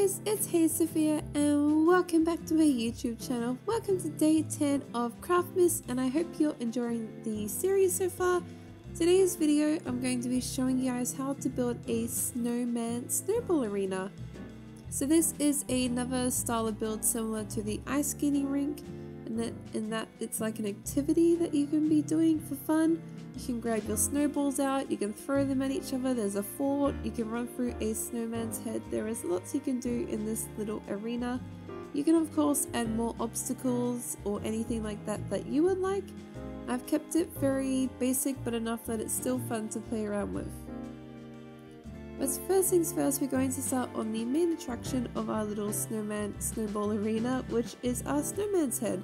guys, it's Hey Sophia and welcome back to my YouTube channel. Welcome to day 10 of CRAFTMAS and I hope you're enjoying the series so far. Today's video I'm going to be showing you guys how to build a snowman snowball arena. So this is another style of build similar to the ice skating rink in that it's like an activity that you can be doing for fun. You can grab your snowballs out, you can throw them at each other, there's a fort, you can run through a snowman's head. There is lots you can do in this little arena. You can of course add more obstacles or anything like that that you would like. I've kept it very basic but enough that it's still fun to play around with. But first things first, we're going to start on the main attraction of our little snowman snowball arena, which is our snowman's head.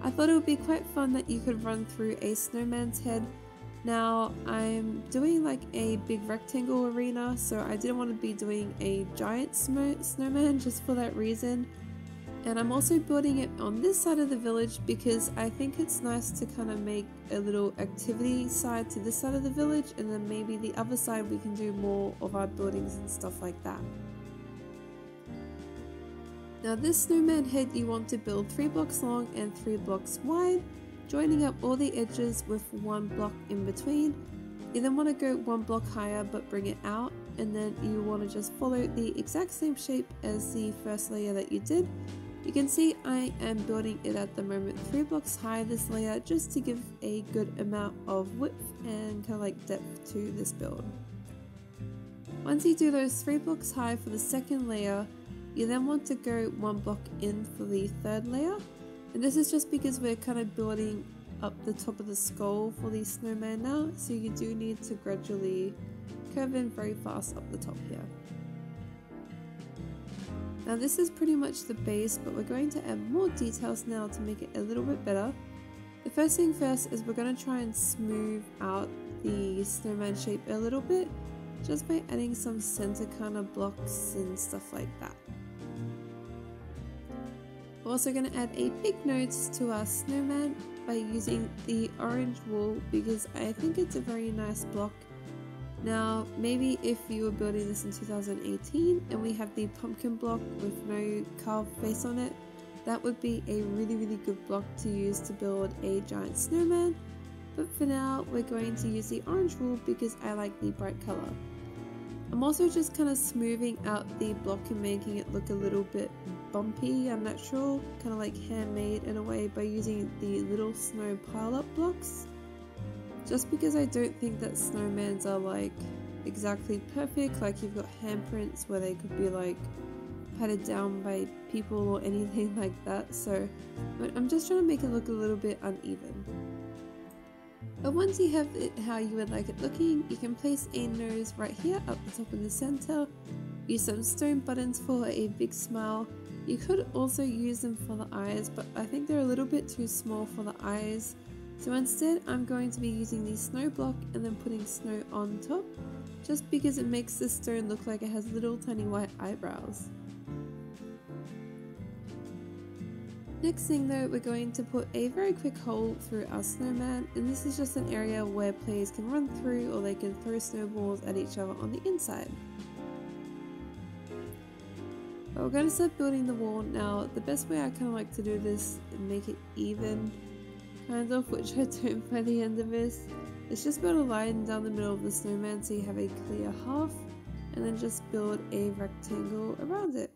I thought it would be quite fun that you could run through a snowman's head. Now I'm doing like a big rectangle arena, so I didn't want to be doing a giant snowman just for that reason. And I'm also building it on this side of the village because I think it's nice to kind of make a little activity side to this side of the village, and then maybe the other side we can do more of our buildings and stuff like that. Now this snowman head you want to build 3 blocks long and 3 blocks wide, joining up all the edges with 1 block in between. You then want to go 1 block higher but bring it out, and then you want to just follow the exact same shape as the first layer that you did. You can see I am building it at the moment 3 blocks high, this layer, just to give a good amount of width and kind of like depth to this build. Once you do those 3 blocks high for the second layer, you then want to go 1 block in for the third layer. And this is just because we're kind of building up the top of the skull for the snowman now, so you do need to gradually curve in very fast up the top here. Now this is pretty much the base, but we're going to add more details now to make it a little bit better. The first thing first is we're going to try and smooth out the snowman shape a little bit, just by adding some center kind of blocks and stuff like that. We're also going to add a big nose to our snowman by using the orange wool because I think it's a very nice block. Now maybe if you were building this in 2018 and we have the pumpkin block with no carved face on it, that would be a really good block to use to build a giant snowman. But for now we're going to use the orange wool because I like the bright color. I'm also just kind of smoothing out the block and making it look a little bit bumpy and natural, kind of like handmade in a way, by using the little snow pile-up blocks. Just because I don't think that snowmans are like exactly perfect, like you've got handprints where they could be like patted down by people or anything like that, so I'm just trying to make it look a little bit uneven. But once you have it how you would like it looking, you can place a nose right here up the top in the center, use some stone buttons for a big smile. You could also use them for the eyes, but I think they're a little bit too small for the eyes. So instead I'm going to be using the snow block and then putting snow on top, just because it makes the stone look like it has little tiny white eyebrows. Next thing though, we're going to put a very quick hole through our snowman, and this is just an area where players can run through or they can throw snowballs at each other on the inside. But we're going to start building the wall now. The best way I kind of like to do this and make it even, kind of, which I don't by the end of this, is just build a line down the middle of the snowman so you have a clear half, and then just build a rectangle around it.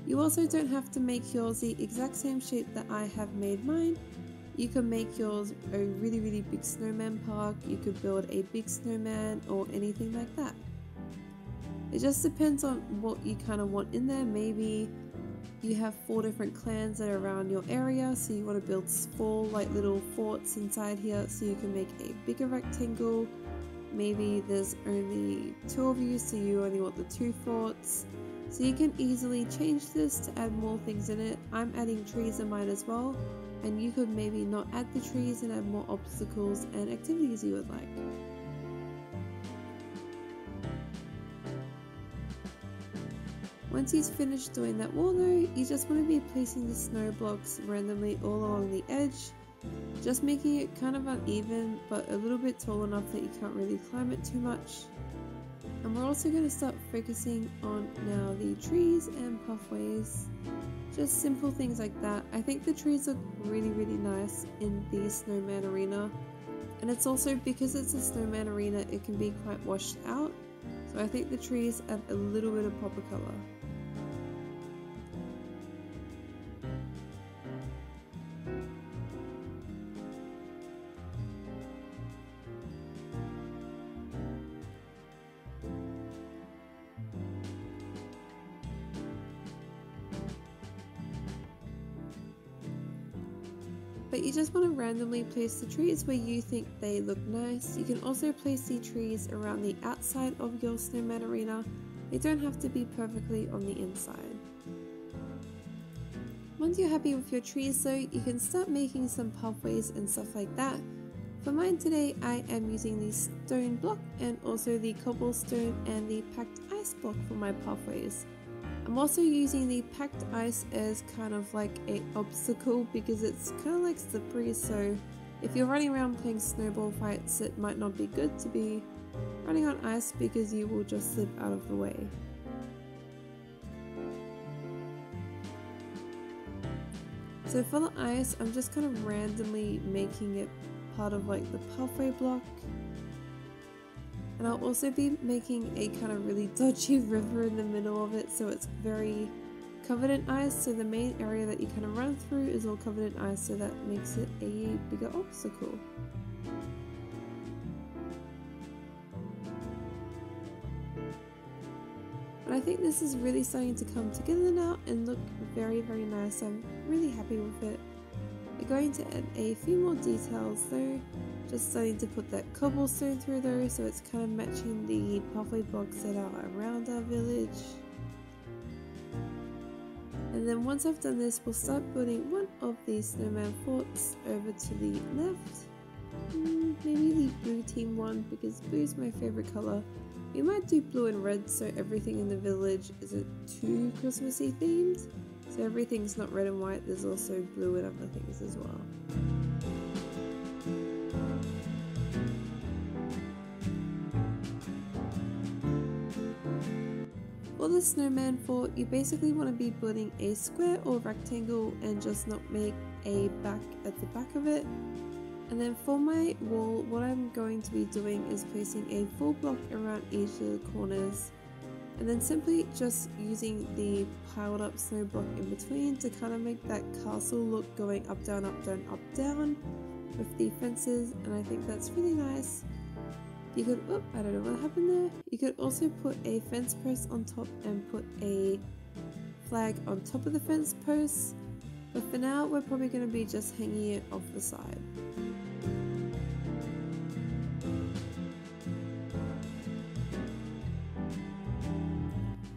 You also don't have to make yours the exact same shape that I have made mine. You can make yours a really big snowman park, you could build a big snowman or anything like that. It just depends on what you kind of want in there. Maybe you have 4 different clans that are around your area, so you want to build 4 like little forts inside here so you can make a bigger rectangle. Maybe there's only 2 of you, so you only want the 2 forts. So you can easily change this to add more things in it. I'm adding trees in mine as well, and you could maybe not add the trees and add more obstacles and activities you would like. Once you've finished doing that wall though, you just want to be placing the snow blocks randomly all along the edge, just making it kind of uneven but a little bit tall enough that you can't really climb it too much. And we're also going to start focusing on now the trees and pathways, just simple things like that. I think the trees look really nice in the snowman arena, and it's also because it's a snowman arena it can be quite washed out, so I think the trees add a little bit of pop of colour. But you just want to randomly place the trees where you think they look nice. You can also place the trees around the outside of your snowman arena. They don't have to be perfectly on the inside. Once you're happy with your trees though, you can start making some pathways and stuff like that. For mine today, I am using the stone block and also the cobblestone and the packed ice block for my pathways. I'm also using the packed ice as kind of like an obstacle because it's kind of like slippery, so if you're running around playing snowball fights it might not be good to be running on ice because you will just slip out of the way. So for the ice, I'm just kind of randomly making it part of like the pathway block. And I'll also be making a kind of really dodgy river in the middle of it, so it's very covered in ice, so the main area that you kind of run through is all covered in ice, so that makes it a bigger obstacle. And I think this is really starting to come together now and look very nice. I'm really happy with it. We're going to add a few more details though. Just starting to put that cobblestone through though, so it's kind of matching the pathway blocks that are around our village. And then once I've done this, we'll start building one of these snowman forts over to the left. Maybe the blue team one, because blue is my favourite colour. We might do blue and red so everything in the village isn't too Christmassy themed. So everything's not red and white, there's also blue and other things as well. For the snowman fort, you basically want to be building a square or rectangle and just not make a back at the back of it. And then for my wall, what I'm going to be doing is placing a full block around each of the corners, and then simply just using the piled up snow block in between to kind of make that castle look going up, down, up, down, up, down with the fences, and I think that's really nice. You could, I don't know what happened there. You could also put a fence post on top and put a flag on top of the fence post, but for now we're probably going to be just hanging it off the side.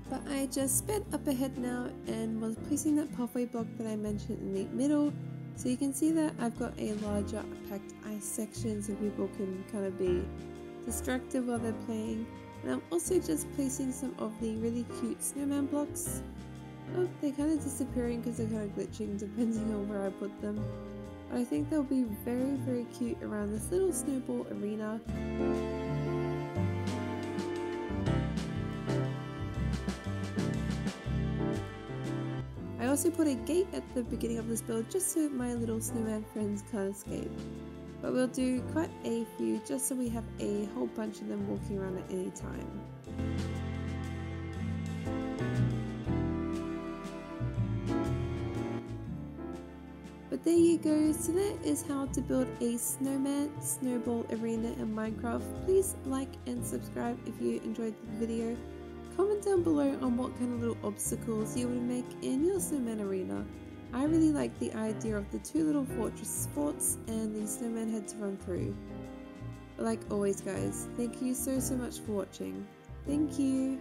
But I just sped up ahead now and was placing that pathway block that I mentioned in the middle, so you can see that I've got a larger packed ice section so people can kind of be distracted while they're playing. And I'm also just placing some of the really cute snowman blocks. Oh, they're kind of disappearing because they're kind of glitching depending on where I put them. But I think they'll be very cute around this little snowball arena. I also put a gate at the beginning of this build just so my little snowman friends can't escape. But we'll do quite a few just so we have a whole bunch of them walking around at any time. But there you go, so that is how to build a snowman snowball arena in Minecraft. Please like and subscribe if you enjoyed the video. Comment down below on what kind of little obstacles you would make in your snowman arena. I really like the idea of the two little fortress forts and the snowman head to run through. But like always guys, thank you so much for watching. Thank you!